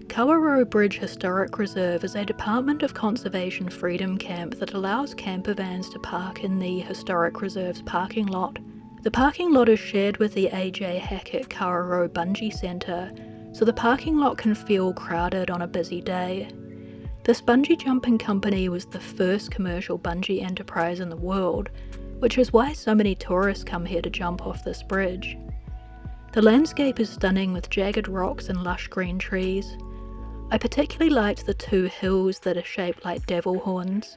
Kawarau Bridge Historic Reserve is a Department of Conservation freedom camp that allows camper vans to park in the Historic Reserve's parking lot. The parking lot is shared with the A.J. Hackett Kawarau Bungee Centre, so the parking lot can feel crowded on a busy day. This bungee jumping company was the first commercial bungee enterprise in the world, which is why so many tourists come here to jump off this bridge. The landscape is stunning with jagged rocks and lush green trees. I particularly liked the two hills that are shaped like devil horns.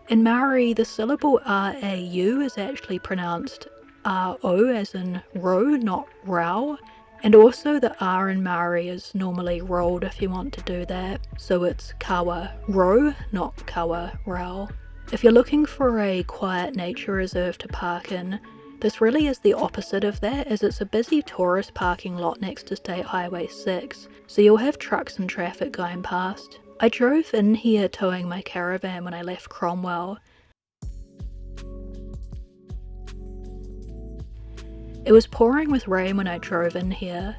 In Maori, the syllable R-A-U is actually pronounced R-O as in ro, not rau, and also the R in Maori is normally rolled if you want to do that, so it's kawa ro, not kawa rau. If you're looking for a quiet nature reserve to park in, this really is the opposite of that, as it's a busy tourist parking lot next to State Highway 6, so you'll have trucks and traffic going past. I drove in here towing my caravan when I left Cromwell. It was pouring with rain when I drove in here.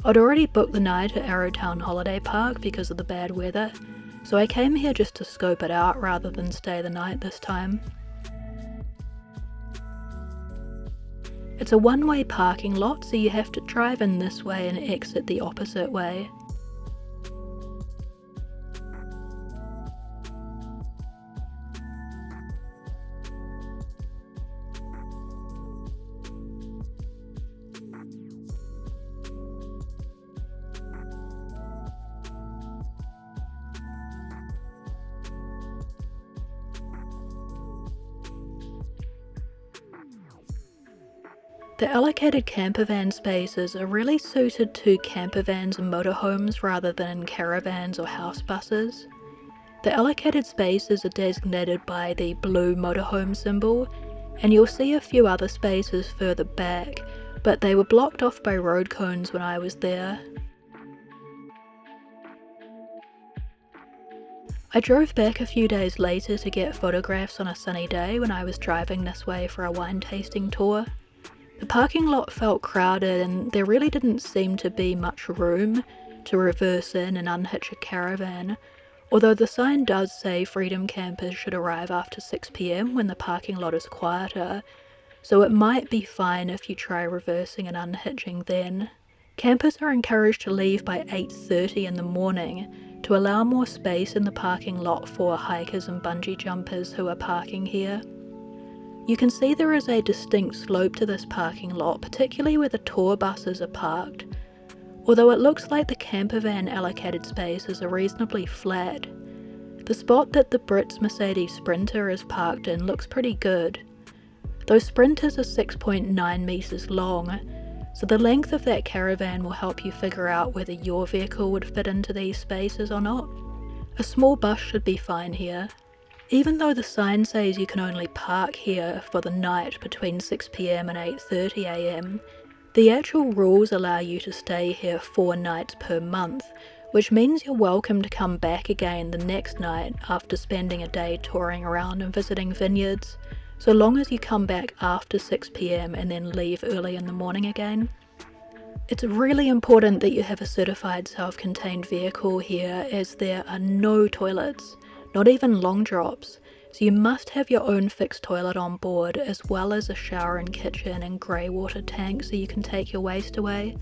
I'd already booked the night at Arrowtown Holiday Park because of the bad weather, so I came here just to scope it out rather than stay the night this time. It's a one-way parking lot, so you have to drive in this way and exit the opposite way. The allocated campervan spaces are really suited to campervans and motorhomes rather than caravans or house buses. The allocated spaces are designated by the blue motorhome symbol, and you'll see a few other spaces further back, but they were blocked off by road cones when I was there. I drove back a few days later to get photographs on a sunny day when I was driving this way for a wine tasting tour. The parking lot felt crowded and there really didn't seem to be much room to reverse in and unhitch a caravan, although the sign does say freedom campers should arrive after 6 PM when the parking lot is quieter, so it might be fine if you try reversing and unhitching then. Campers are encouraged to leave by 8:30 in the morning to allow more space in the parking lot for hikers and bungee jumpers who are parking here. You can see there is a distinct slope to this parking lot, particularly where the tour buses are parked, although it looks like the campervan allocated spaces are reasonably flat. The spot that the Brits Mercedes Sprinter is parked in looks pretty good. Those Sprinters are 6.9 meters long, so the length of that caravan will help you figure out whether your vehicle would fit into these spaces or not. A small bus should be fine here. Even though the sign says you can only park here for the night between 6 PM and 8:30 AM, the actual rules allow you to stay here 4 nights per month, which means you're welcome to come back again the next night after spending a day touring around and visiting vineyards, so long as you come back after 6 PM and then leave early in the morning again. It's really important that you have a certified self-contained vehicle here, as there are no toilets. Not even long drops, so you must have your own fixed toilet on board, as well as a shower and kitchen and grey water tank so you can take your waste away.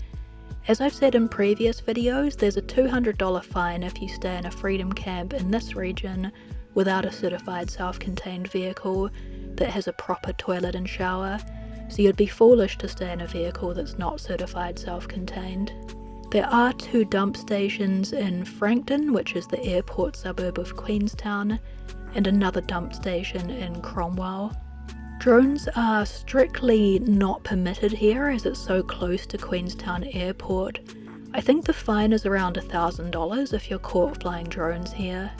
As I've said in previous videos, there's a $200 fine if you stay in a freedom camp in this region without a certified self-contained vehicle that has a proper toilet and shower, so you'd be foolish to stay in a vehicle that's not certified self-contained. There are 2 dump stations in Frankton, which is the airport suburb of Queenstown, and another dump station in Cromwell. Drones are strictly not permitted here as it's so close to Queenstown Airport. I think the fine is around $1,000 if you're caught flying drones here.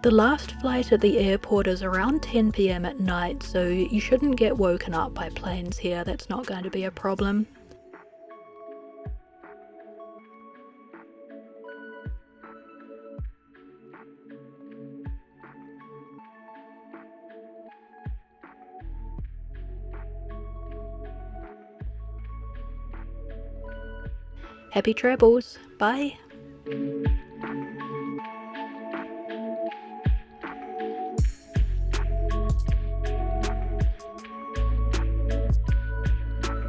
The last flight at the airport is around 10 PM at night, so you shouldn't get woken up by planes here, that's not going to be a problem. Happy travels. Bye.